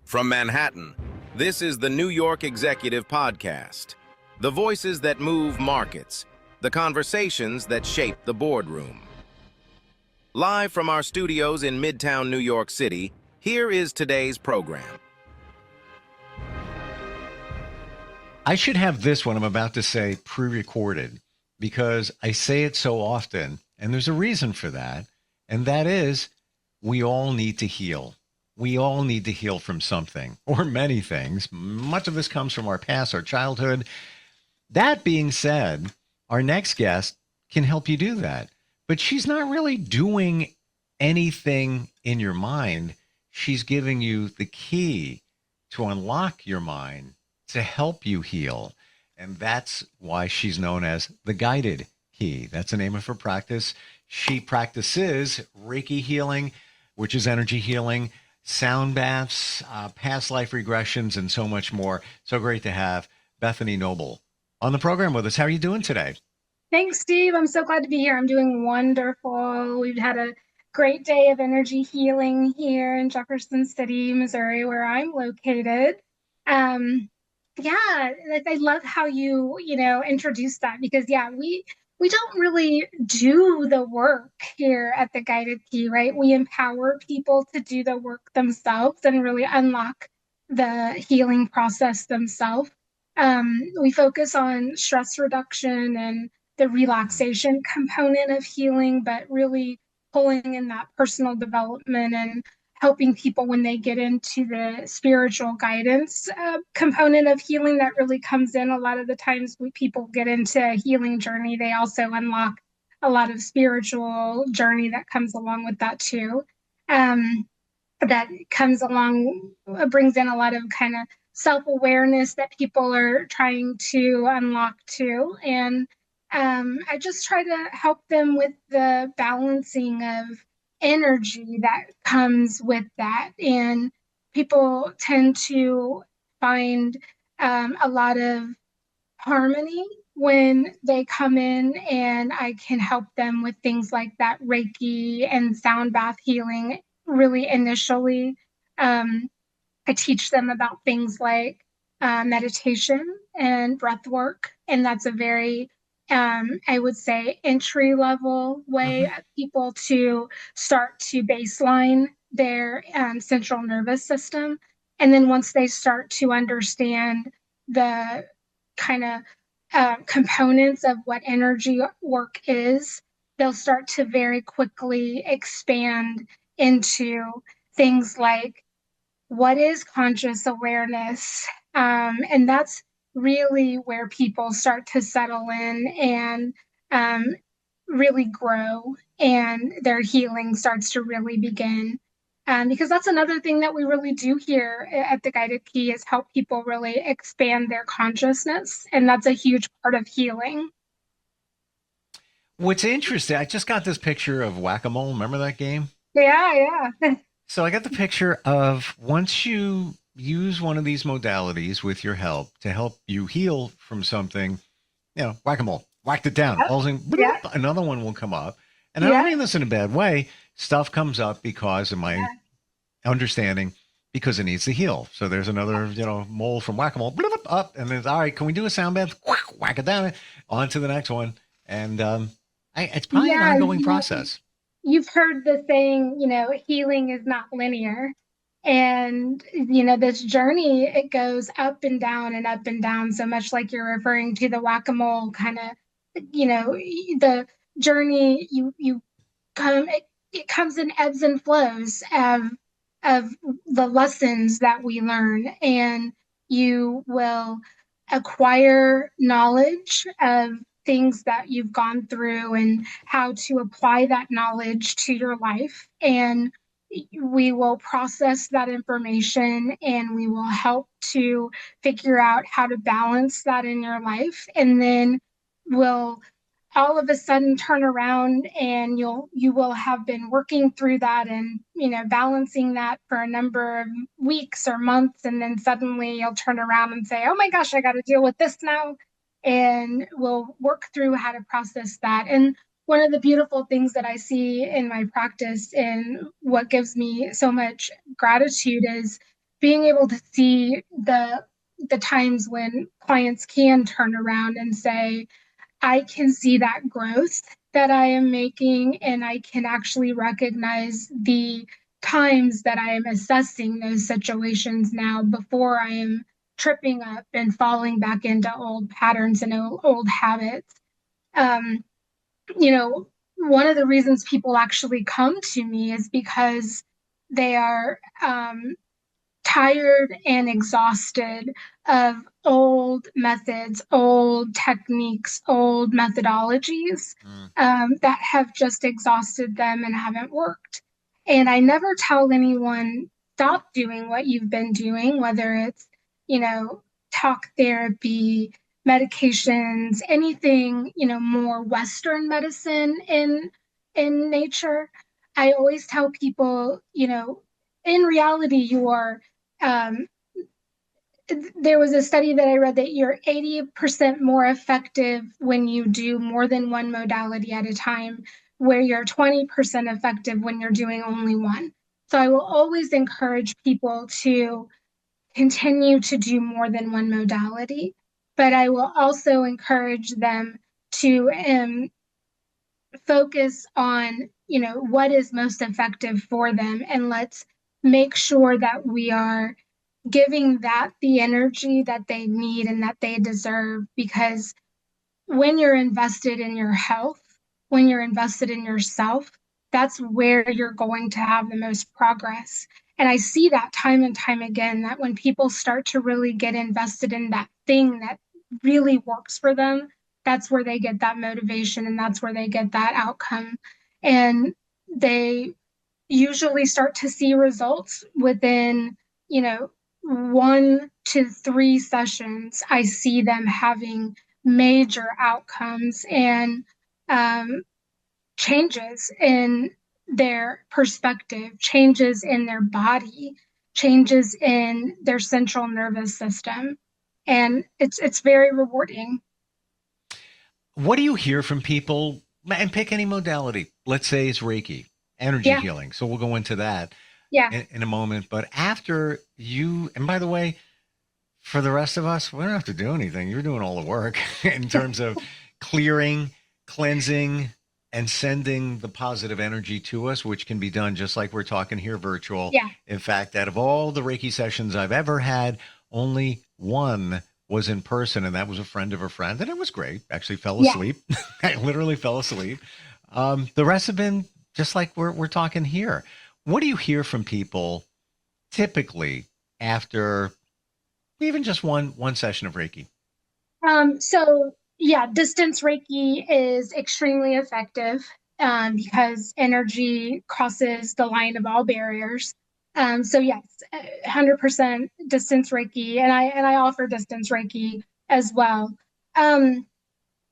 From Manhattan, this is the New York Executive Podcast. The voices that move markets, the conversations that shape the boardroom. Live from our studios in Midtown New York City, here is today's program. I should have this one I'm about to say pre-recorded because I say it so often, and there's a reason for that, and that is we all need to heal. We all need to heal from something or many things. Much of this comes from our past, our childhood. That being said, our next guest can help you do that. But she's not really doing anything in your mind. She's giving you the key to unlock your mind to help you heal. And that's why she's known as the Guided Key. That's the name of her practice. She practices Reiki healing, which is energy healing, sound baths, past life regressions, and so much more. So great to have Bethany Noble on the program with us. How are you doing today? Thanks, Steve. I'm so glad to be here. I'm doing wonderful. We've had a great day of energy healing here in Jefferson City, Missouri, where I'm located. I love how you introduced that because we don't really do the work here at the Guided Key, right? We empower people to do the work themselves and really unlock the healing process themselves. We focus on stress reduction and the relaxation component of healing, but really pulling in that personal development and helping people when they get into the spiritual guidance component of healing that really comes in. A lot of the times when people get into a healing journey, they also unlock a lot of spiritual journey that comes along with that too. That comes along, brings in a lot of kind of self-awareness that people are trying to unlock too. And I just try to help them with the balancing of energy that comes with that. And people tend to find a lot of harmony when they come in, and I can help them with things like that Reiki and sound bath healing. Really initially, I teach them about things like meditation and breath work, and that's a very I would say entry level way of people to start to baseline their central nervous system. And then once they start to understand the kind of components of what energy work is, they'll start to very quickly expand into things like what is conscious awareness. And that's really where people start to settle in and really grow, and their healing starts to really begin. Because that's another thing that we really do here at the Guided Key is help people really expand their consciousness. And that's a huge part of healing. What's interesting, I just got this picture of whack-a-mole. Remember that game? Yeah. So I got the picture of once you use one of these modalities with your help to help you heal from something, whack-a-mole, whacked it down. All of a sudden, another one will come up. And I don't mean this in a bad way. Stuff comes up because of my understanding, because it needs to heal. So there's another, mole from whack-a-mole up, and then all right, can we do a sound bath? Whack it down, on to the next one. And it's probably an ongoing process. You've heard the saying, healing is not linear. And, this journey, it goes up and down and up and down, so much like you're referring to the whack-a-mole kind of, the journey, it comes in ebbs and flows of the lessons that we learn, and you will acquire knowledge of things that you've gone through and how to apply that knowledge to your life. And we will process that information, and we will help to figure out how to balance that in your life. And then we'll all of a sudden turn around, and you will have been working through that and balancing that for a number of weeks or months, and then suddenly you'll turn around and say, oh my gosh, I got to deal with this now. And we'll work through how to process that. And one of the beautiful things that I see in my practice and what gives me so much gratitude is being able to see the times when clients can turn around and say, I can see that growth that I am making, and I can actually recognize the times that I am assessing those situations now before I am tripping up and falling back into old patterns and old habits. Um, you know, one of the reasons people actually come to me is because they are tired and exhausted of old methods, old techniques, old methodologies Mm. that have just exhausted them and haven't worked. And I never tell anyone, stop doing what you've been doing, whether it's, you know, talk therapy, medications, anything, more Western medicine in nature. I always tell people, in reality, you are um, there was a study that I read that you're 80% more effective when you do more than one modality at a time, where you're 20% effective when you're doing only one. So I will always encourage people to continue to do more than one modality, but I will also encourage them to focus on, what is most effective for them, and let's make sure that we are giving that the energy that they need and that they deserve. Because when you're invested in your health, when you're invested in yourself, that's where you're going to have the most progress. And I see that time and time again, that when people start to really get invested in that thing that really works for them, that's where they get that motivation and that's where they get that outcome. And they usually start to see results within, 1 to 3 sessions. I see them having major outcomes and um, changes in their perspective, changes in their body, changes in their central nervous system. And it's very rewarding. What do you hear from people? And pick any modality. Let's say it's Reiki, energy Yeah, healing. So we'll go into that yeah, in a moment. But after you, and by the way, for the rest of us, we don't have to do anything. You're doing all the work in terms of clearing, cleansing, and sending the positive energy to us, which can be done just like we're talking here virtual. yeah, In fact, out of all the Reiki sessions I've ever had, only one was in person, and that was a friend of a friend. And it was great. Actually, fell yeah. asleep. I literally fell asleep. The rest have been just like we're talking here. What do you hear from people typically after even just one session of Reiki? So yeah, distance Reiki is extremely effective because energy crosses the line of all barriers. So yes, 100% distance Reiki, and I offer distance Reiki as well. Um,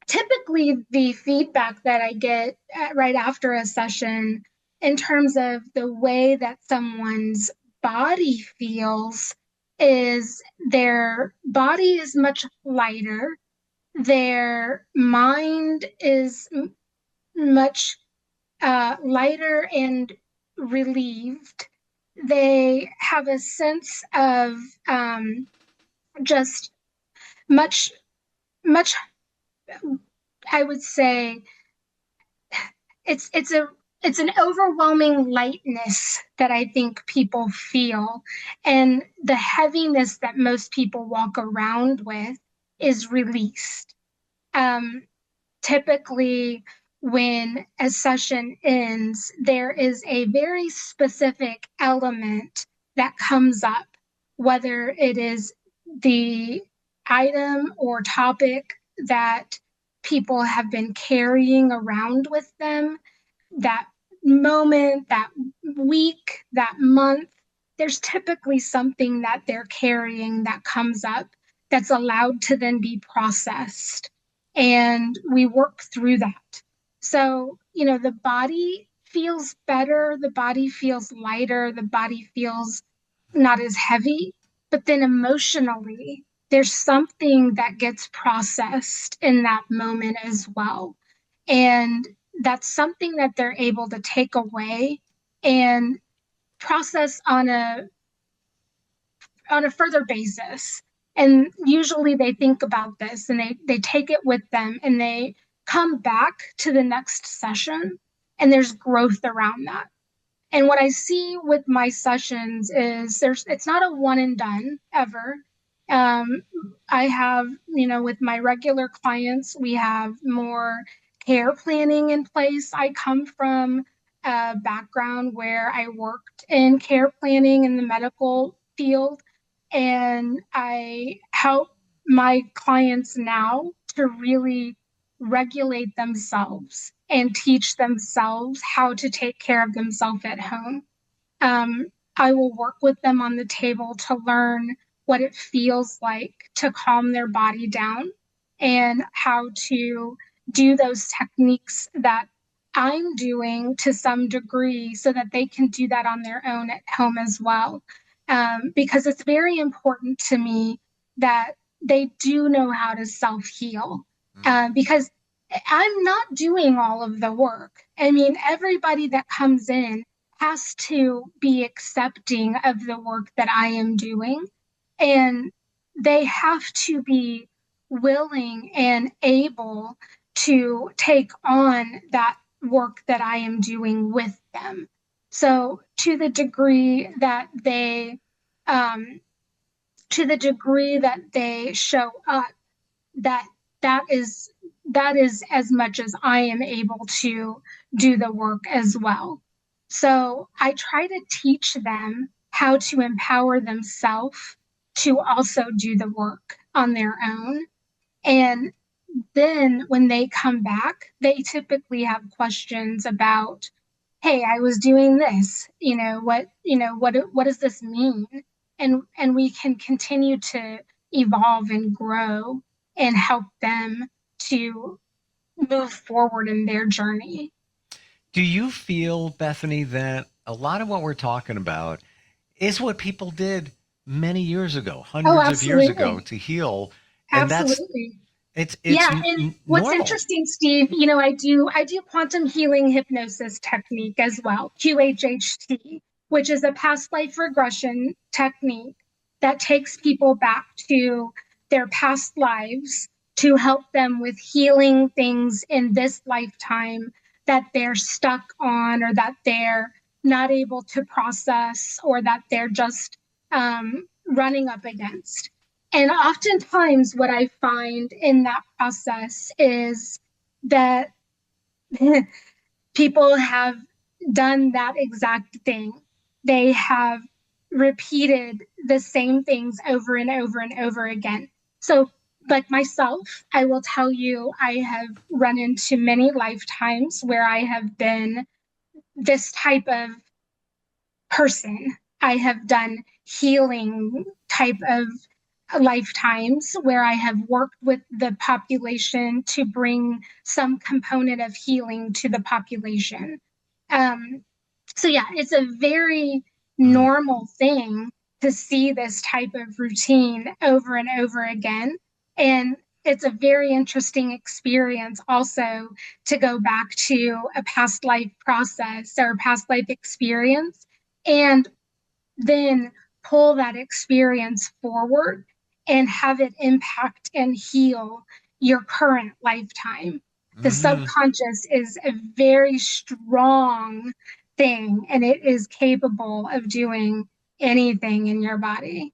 Typically, the feedback that I get right after a session, in terms of the way that someone's body feels, is their body is much lighter, their mind is much lighter and relieved. They have a sense of just much, much, I would say, it's it's an overwhelming lightness that I think people feel, and the heaviness that most people walk around with is released. Um, Typically, when a session ends, there is a very specific element that comes up, whether it is the item or topic that people have been carrying around with them that moment, that week, that month. There's typically something that they're carrying that comes up that's allowed to then be processed. And we work through that. So, the body feels better, the body feels lighter, the body feels not as heavy. But then emotionally, there's something that gets processed in that moment as well. And that's something that they're able to take away and process on a on a further basis. And usually they think about this and they take it with them and they come back to the next session and there's growth around that. And what I see with my sessions is it's not a one and done ever. Um, I have, with my regular clients, we have more care planning in place. I come from a background where I worked in care planning in the medical field, and I help my clients now to really regulate themselves and teach themselves how to take care of themselves at home. Um, I will work with them on the table to learn what it feels like to calm their body down and how to do those techniques that I'm doing to some degree so that they can do that on their own at home as well. Because it's very important to me that they do know how to self heal. Because I'm not doing all of the work. I mean, everybody that comes in has to be accepting of the work that I am doing. And they have to be willing and able to take on that work that I am doing with them. So um, to the degree that they show up, that that is that is as much as I am able to do the work as well. So I try to teach them how to empower themselves to also do the work on their own. And then when they come back, they typically have questions about, hey, I was doing this, what does this mean? And we can continue to evolve and grow and help them to move forward in their journey. Do you feel, Bethany, that a lot of what we're talking about is what people did many years ago, Oh, hundreds of years ago, absolutely. to heal, and that's Absolutely. it's Yeah, and what's normal. interesting, Steve, I do quantum healing hypnosis technique as well, QHHT, which is a past life regression technique that takes people back to their past lives to help them with healing things in this lifetime that they're stuck on or that they're not able to process or that they're just running up against. And oftentimes, what I find in that process is that people have done that exact thing. They have repeated the same things over and over and over again. So, like myself, I will tell you, I have run into many lifetimes where I have been this type of person. I have done healing type of lifetimes where I have worked with the population to bring some component of healing to the population. Um, so, yeah, it's a very Mm. normal thing to see this type of routine over and over again. And it's a very interesting experience also to go back to a past life process or a past life experience and then pull that experience forward and have it impact and heal your current lifetime. The Hmm. subconscious is a very strong thing and it is capable of doing anything in your body.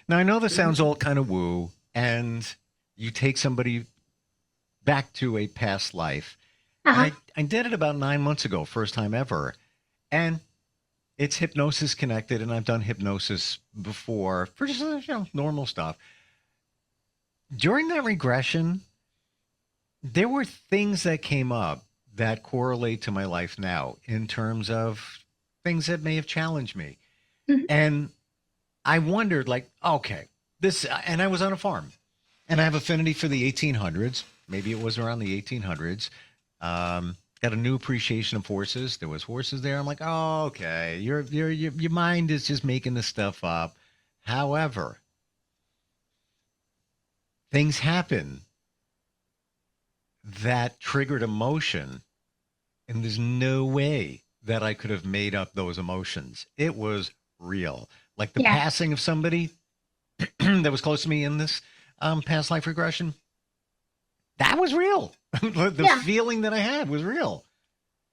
Now I know this sounds all kind of woo, and you take somebody back to a past life, and Uh-huh. I did it about 9 months ago, first time ever, and it's hypnosis connected, and I've done hypnosis before for just normal stuff. During that regression, there were things that came up that correlate to my life now in terms of things that may have challenged me. Mhm. And I wondered, like, okay, and I was on a farm and I have affinity for the 1800s. Maybe it was around the 1800s. Got a new appreciation of horses. There was horses there. I'm like, oh, okay, your mind is just making this stuff up. However, things happen that triggered emotion, and there's no way that I could have made up those emotions. It was real. like the Yeah. passing of somebody that was close to me in this past life regression, that was real. The Yeah. feeling that I had was real.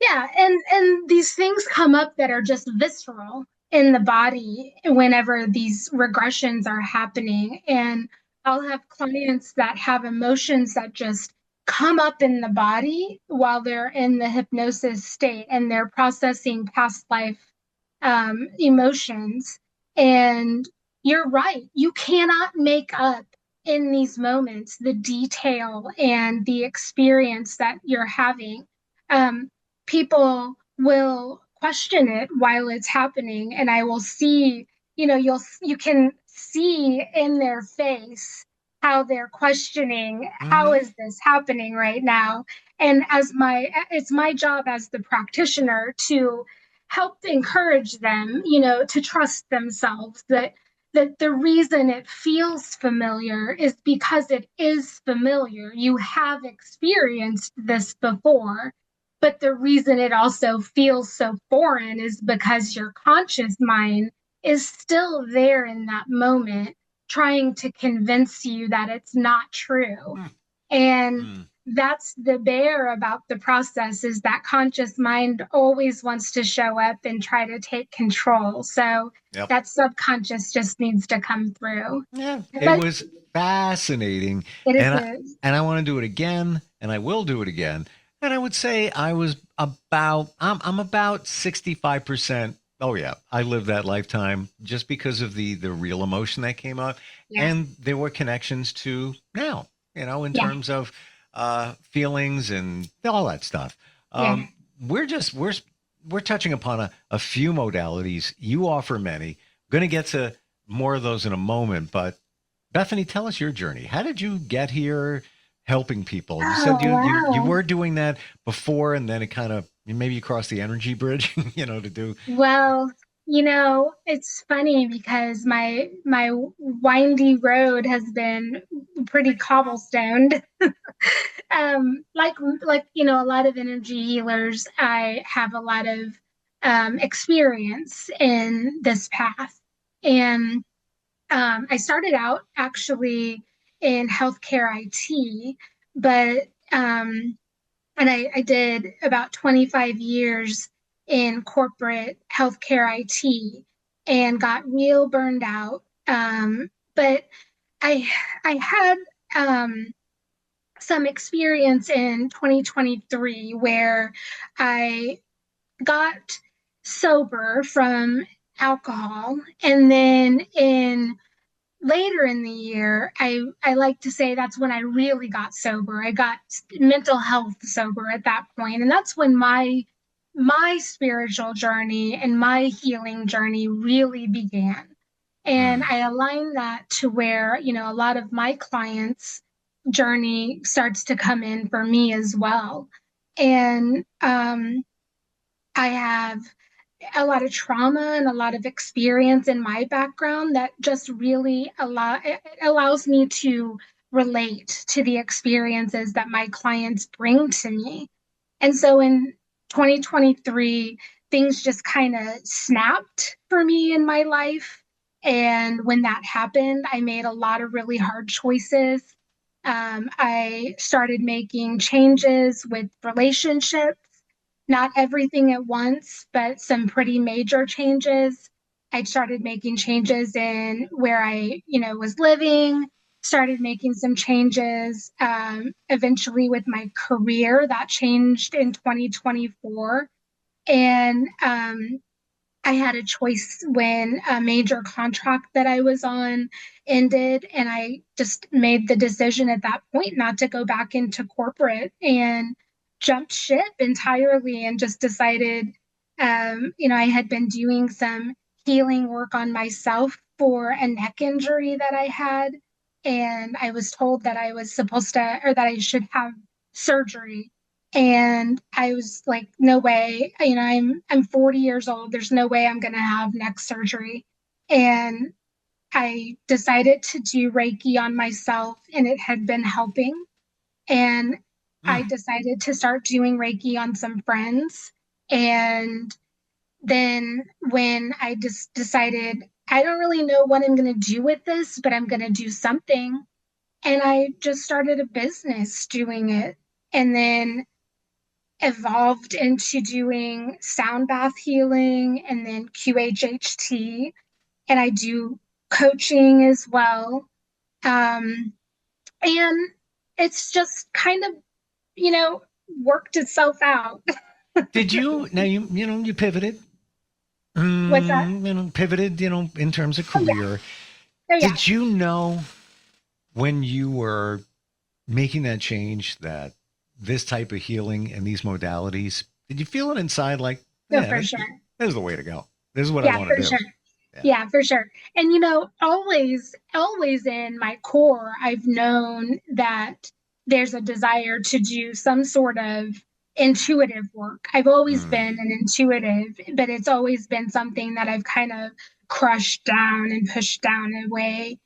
Yeah, and these things come up that are just visceral in the body whenever these regressions are happening. And I'll have clients that have emotions that just come up in the body while they're in the hypnosis state and they're processing past life emotions. And you're right, you cannot make up in these moments the detail and the experience that you're having. Um, People will question it while it's happening, and I will see, you can see in their face how they're questioning, how Mm-hmm. is this happening right now? And it's my job as the practitioner to help encourage them, to trust themselves, that the reason it feels familiar is because it is familiar. You have experienced this before, but the reason it also feels so foreign is because your conscious mind is still there in that moment, trying to convince you that it's not true. And Mm-hmm. that's the bear about the process, is that conscious mind always wants to show up and try to take control. So Yep. that subconscious just needs to come through. Yeah, it But was fascinating, it and is. I want to do it again, and I will do it again. And I would say I was about I'm about 65%. Oh yeah, I lived that lifetime just because of the real emotion that came up, Yeah. and there were connections to now, in Yeah. terms of feelings and all that stuff. Yeah. We're just we're touching upon a few modalities. You offer many. Going to get to more of those in a moment, but Bethany, tell us your journey. How did you get here helping people? You Oh, said you wow. were doing that before, and then it kind of maybe you crossed the energy bridge, to do. Well, it's funny because my windy road has been pretty cobblestoned. Like a lot of energy healers, I have a lot of experience in this path. And I started out actually in healthcare IT, but and I did about 25 years in corporate healthcare IT and got real burned out. But I I had some experience in 2023 where I got sober from alcohol, and then in later in the year, I like to say that's when I really got sober. I got mental health sober at that point, and that's when my spiritual journey and my healing journey really began. And Mm, I aligned that to where, a lot of my clients' journey starts to come in for me as well. And I have a lot of trauma and a lot of experience in my background that just really it allows me to relate to the experiences that my clients bring to me. And so in 2023, things just kind of snapped for me in my life. And when that happened, I made a lot of really hard choices. I started making changes with relationships, not everything at once, but some pretty major changes. I started making changes in where I, was living, started making some changes eventually with my career. That changed in 2024. And I had a choice when a major contract that I was on ended, and I just made the decision at that point not to go back into corporate and jumped ship entirely and just decided, I had been doing some healing work on myself for a neck injury that I had. And I was told that I was supposed to, or that I should have surgery. And I was like, no way, I'm 40 years old. There's no way I'm gonna have neck surgery. And I decided to do Reiki on myself, and it had been helping. And I mm, decided to start doing Reiki on some friends. And then when I just decided I don't really know what I'm going to do with this, but I'm going to do something. And I just started a business doing it, and then evolved into doing sound bath healing and then QHHT. And I do coaching as well. Um, and it's just kind of, worked itself out. Did you, now you pivoted, What's that? pivoted, in terms of Oh, yeah. career. Oh, yeah. Did you know when you were making that change that this type of healing and these modalities, did you feel it inside like, No, yeah, for sure. this is the way to go. This is what I Yeah, want for to do. sure. Yeah. Yeah, for sure. And always in my core, I've known that there's a desire to do some sort of intuitive work. I've always Mm. been an intuitive, but it's always been something that I've kind of crushed down and pushed down away.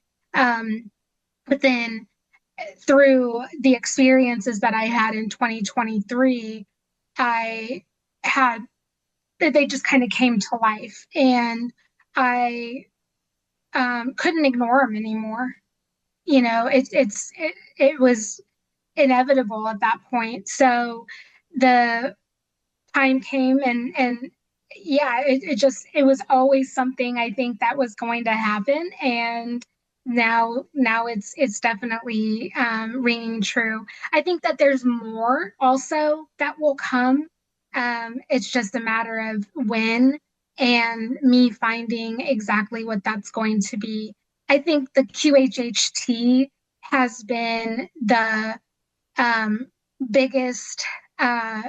But then through the experiences that I had in 2023, I had they just kind of came to life, and I couldn't ignore them anymore. It was inevitable at that point. So the time came, and yeah, it was always something I think that was going to happen, and now it's definitely ringing true. I think that there's more also that will come. It's just a matter of when, and me finding exactly what that's going to be. I think the QHHT has been the um, biggest uh,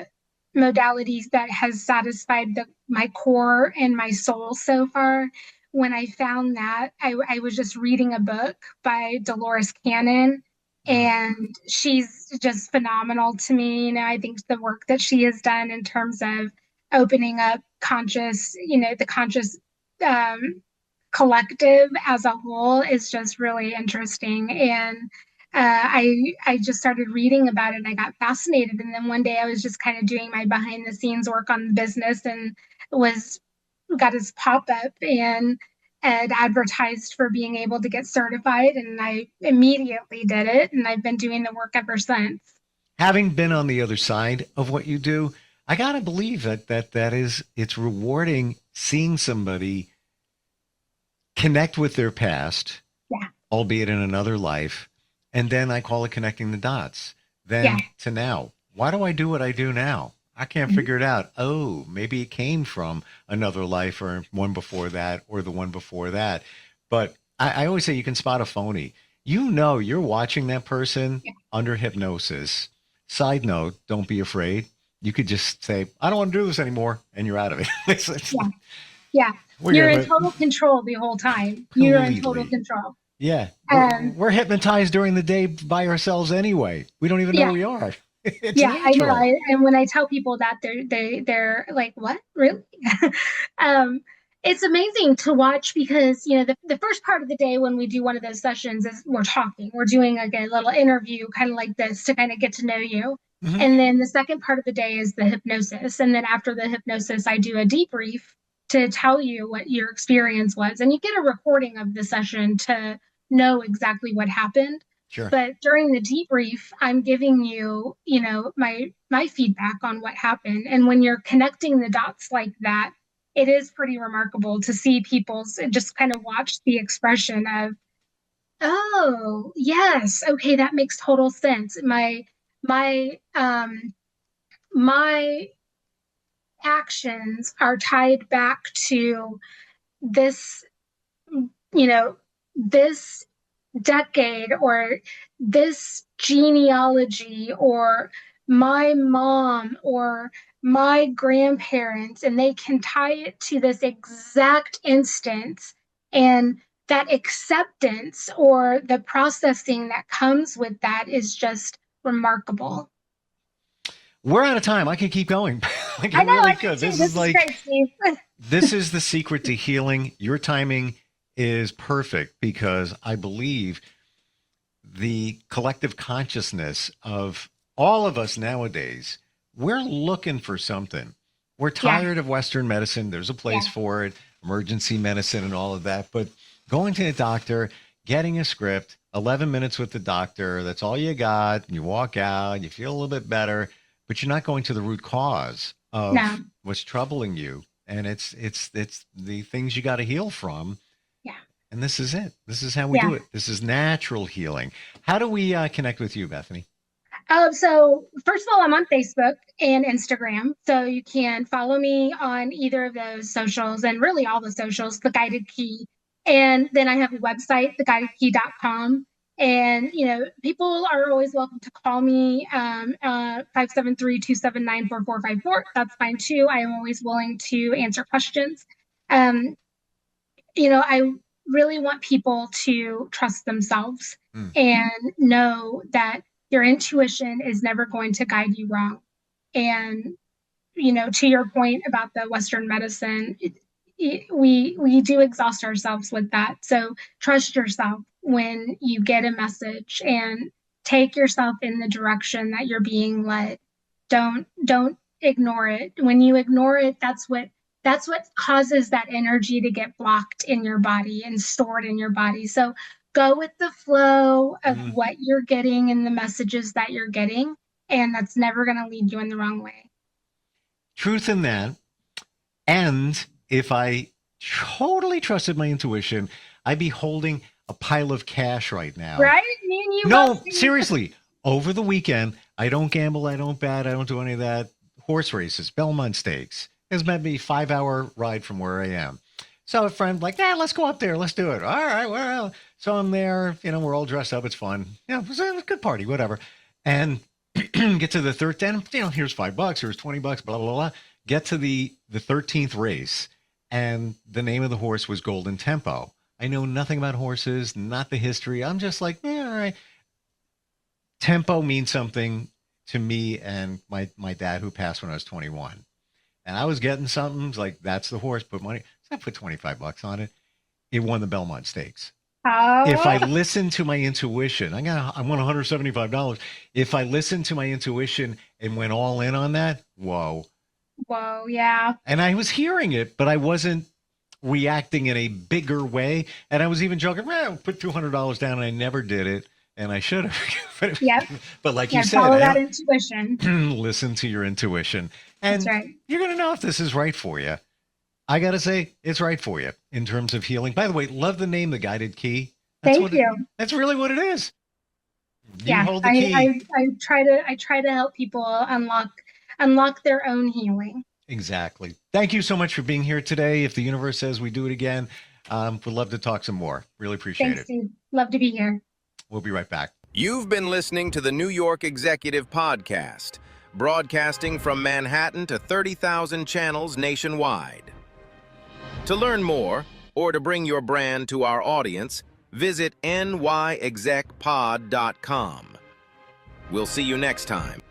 modalities that has satisfied my core and my soul so far. When I found that, I was just reading a book by Dolores Cannon, Mm. and she's just phenomenal to me. I think the work that she has done in terms of opening up the conscious um, collective as a whole is just really interesting. And I just started reading about it, and I got fascinated. And then one day I was just kind of doing my behind the scenes work on the business, and was got his pop up and advertised for being able to get certified, and I immediately did it, and I've been doing the work ever since. Having been on the other side of what you do, I gotta believe that is, it's rewarding seeing somebody connect with their past, Yeah, albeit in another life, and then I call it connecting the dots. yeah, Then to now, why do I do what I do now? I can't mhm, figure it out. Oh, maybe it came from another life or one before that or the one before that. But I always say you can spot a phony. You're watching that person yeah, under hypnosis. Side note, don't be afraid. You could just say, I don't want to do this anymore, and you're out of it. yeah, yeah. We're You're in here total control the whole time. You're in total completely. control. Yeah, Um, we're hypnotized during the day by ourselves anyway. We don't even know yeah, we are. It's yeah, I know. natural. And when I tell people that, they're like, "What? Really?" um, it's amazing to watch, because the first part of the day when we do one of those sessions is we're talking, we're doing like a little interview, kind of like this, to kind of get to know you. Hmm. And then the second part of the day is the hypnosis, and then after the hypnosis, I do a debrief to tell you what your experience was, and you get a recording of the session to know exactly what happened. Sure. But during the debrief, I'm giving you, my feedback on what happened. And when you're connecting the dots like that, it is pretty remarkable to see people's just kind of watch the expression of, oh, yes, okay, that makes total sense. My my actions are tied back to this, this decade, or this genealogy, or my mom, or my grandparents, and they can tie it to this exact instance. And that acceptance, or the processing that comes with that, is just remarkable. We're out of time. I could keep going. Like I I know, I really could could. too. This is This is like great, Steve. this is the secret to healing. Your timing is perfect because I believe the collective consciousness of all of us nowadays, we're looking for something. We're Yeah, tired of Western medicine. There's a yeah, place for it. emergency medicine and all of that. But going to the doctor, getting a script, 11 minutes with the doctor, that's all you got. You walk out, you feel a little bit better, but you're not going to the root cause of No. what's troubling you. And it's the things you got to heal from. Yeah. And this is it. This is how we do it. This is natural healing. How do we connect with you, Bethany? So first of all, I'm on Facebook and Instagram. So you can follow me on either of those socials and really all the socials, The Guided Key. And then I have a website, theguidedkey.com. And, people are always welcome to call me, 573-279-4454. That's fine too. I am always willing to answer questions. I really want people to trust themselves and know that your intuition is never going to guide you wrong. And, to your point about the Western medicine, we do exhaust ourselves with that. So trust yourself when you get a message and take yourself in the direction that you're being led. Don't ignore it. When you ignore it, that's what causes that energy to get blocked in your body and stored in your body. So go with the flow of what you're getting and the messages that you're getting, and that's never going to lead you in the wrong way. Truth in that. And if I totally trusted my intuition, I'd be holding a pile of cash right now. Right? Me and you. No, seriously. Over the weekend, I don't gamble, I don't bet, I don't do any of that. Horse races, Belmont Stakes. It's maybe 5-hour ride from where I am. So a friend like, let's go up there. Let's do it. All right. Well, so I'm there, we're all dressed up. It's fun. It was a good party, whatever. And get to the third, here's $5, here's $20, blah, blah, blah. Get to the 13th race. And the name of the horse was Golden Tempo. I know nothing about horses, not the history. I'm just like, all right. Tempo means something to me and my dad, who passed when I was 21. And I was getting something like, that's the horse, put money. So I put $25 on it. It won the Belmont Stakes. Oh. If I listen to my intuition, I won $175. If I listened to my intuition and went all in on that, whoa, yeah. And I was hearing it, but I wasn't reacting in a bigger way. And I was even joking, put $200 down, and I never did it. And I should have. Yep. But like you said, follow that intuition. Listen to your intuition. And that's right. You're going to know if this is right for you. I got to say, it's right for you in terms of healing. By the way, love the name, The Guided Key. Thank you. That's really what it is. You hold the I, key. I try to help people unlock their own healing. Exactly. Thank you so much for being here today. If the universe says we do it again, we'd love to talk some more. Really appreciate Thanks, it. Steve. Love to be here. We'll be right back. You've been listening to the New York Executive Podcast, broadcasting from Manhattan to 30,000 channels nationwide. To learn more, or to bring your brand to our audience, visit nyexecpod.com. We'll see you next time.